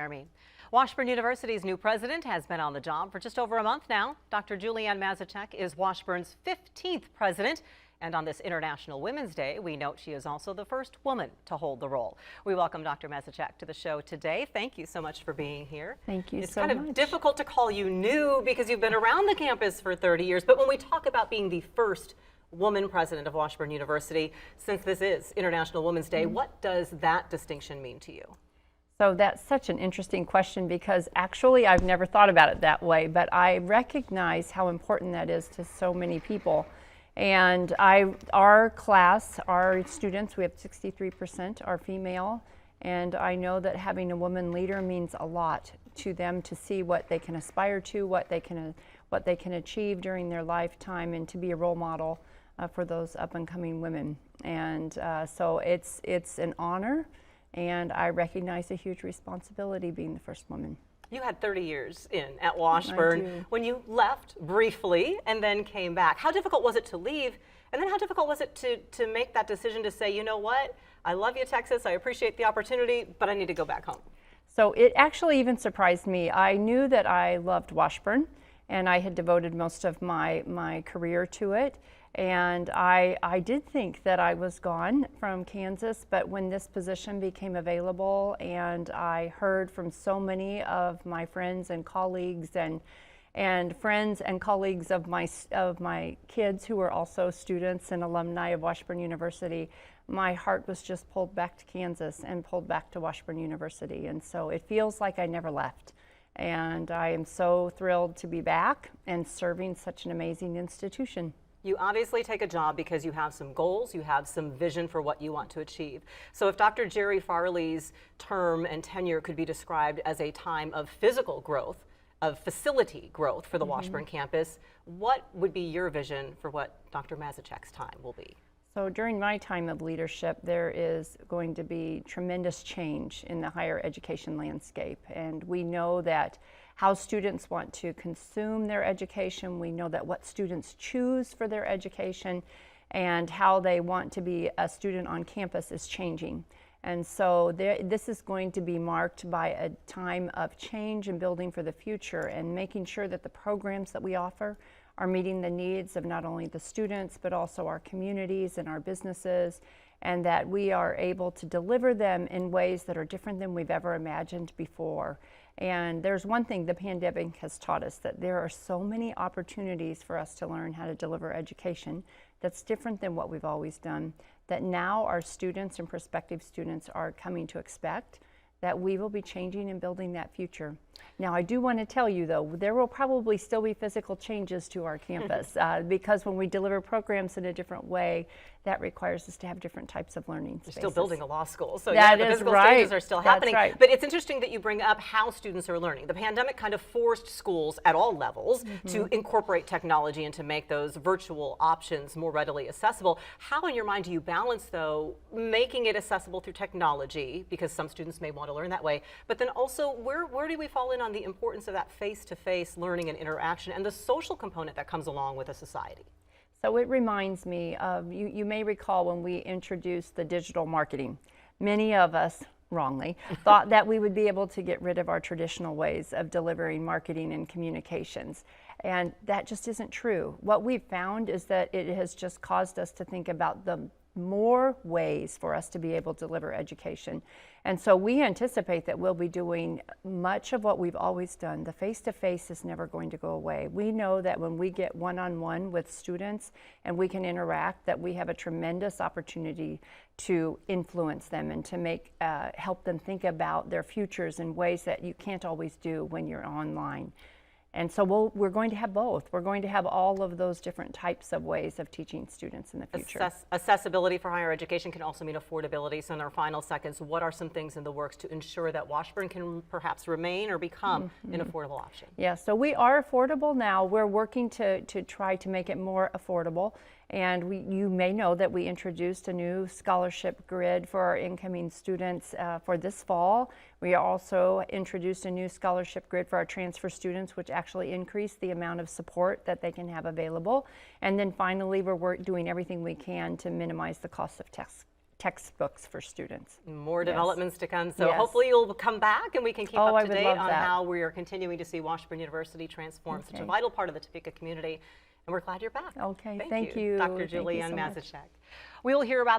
Jeremy. Washburn University's new president has been on the job for just over a month now. Dr. JuliAnn Mazachek is Washburn's 15th president. And on this International Women's Day, we note she is also the first woman to hold the role. We welcome Dr. Mazachek to the show today. Thank you so much for being here. Thank you it's so much. It's kind of difficult to call you new because you've been around the campus for 30 years. But when we talk about being the first woman president of Washburn University, since this is International Women's Day, what does that distinction mean to you? So that's such an interesting question because actually I've never thought about it that way, but I recognize how important that is to so many people. And our class, our students, we have 63% are female, and I know that having a woman leader means a lot to them to see what they can aspire to, what they can achieve during their lifetime, and to be a role model for those up and coming women. And so it's an honor. And I recognize a huge responsibility being the first woman. You had 30 years in at Washburn when you left briefly and then came back. How difficult was it to leave? And then how difficult was it to make that decision to say, you know what, I love you, Texas, I appreciate the opportunity, but I need to go back home? So it actually even surprised me. I knew that I loved Washburn, and I had devoted most of my career to it. And I did think that I was gone from Kansas, but when this position became available and I heard from so many of my friends and colleagues and friends and colleagues of my kids who were also students and alumni of Washburn University, my heart was just pulled back to Kansas and pulled back to Washburn University. And so it feels like I never left. And I am so thrilled to be back and serving such an amazing institution. You obviously take a job because you have some goals, you have some vision for what you want to achieve. So if Dr. Jerry Farley's term and tenure could be described as a time of physical growth, of facility growth for the Washburn campus, what would be your vision for what Dr. Mazachek's time will be? So during my time of leadership, there is going to be tremendous change in the higher education landscape. And we know that how students want to consume their education, we know that what students choose for their education, and how they want to be a student on campus is changing. And so this is going to be marked by a time of change and building for the future and making sure that the programs that we offer are meeting the needs of not only the students but also our communities and our businesses, and that we are able to deliver them in ways that are different than we've ever imagined before. And there's one thing the pandemic has taught us, that there are so many opportunities for us to learn how to deliver education that's different than what we've always done, that now our students and prospective students are coming to expect, that we will be changing and building that future. Now, I do want to tell you, though, there will probably still be physical changes to our campus because when we deliver programs in a different way, that requires us to have different types of learning spaces. You're still building a law school, so that the is physical right. changes are still happening. That's right. But it's interesting that you bring up how students are learning. The pandemic kind of forced schools at all levels to incorporate technology and to make those virtual options more readily accessible. How, in your mind, do you balance, though, making it accessible through technology, because some students may want to learn that way, but then also where do we fall in on the importance of that face-to-face learning and interaction and the social component that comes along with a society? So it reminds me of, you may recall when we introduced the digital marketing, many of us, wrongly, thought that we would be able to get rid of our traditional ways of delivering marketing and communications. And that just isn't true. What we've found is that it has just caused us to think about the more ways for us to be able to deliver education. And so we anticipate that we'll be doing much of what we've always done. The face-to-face is never going to go away. We know that when we get one-on-one with students and we can interact, that we have a tremendous opportunity to influence them and to make help them think about their futures in ways that you can't always do when you're online. And so we're going to have both. We're going to have all of those different types of ways of teaching students in the future. Accessibility for higher education can also mean affordability. So in our final seconds, what are some things in the works to ensure that Washburn can perhaps remain or become an affordable option? Yeah, so we are affordable now. We're working to try to make it more affordable. And you may know that we introduced a new scholarship grid for our incoming students for this fall. We also introduced a new scholarship grid for our transfer students, which actually increased the amount of support that they can have available. And then finally, we're doing everything we can to minimize the cost of textbooks for students. More developments to come. So Yes. hopefully you'll come back and we can keep Oh, up I to would date love on that. how we are continuing to see Washburn University transform such a Okay. vital part of the Topeka community. And we're glad you're back. Okay, thank you. Dr. Thank you JuliAnn so much. Mazachek. We will hear about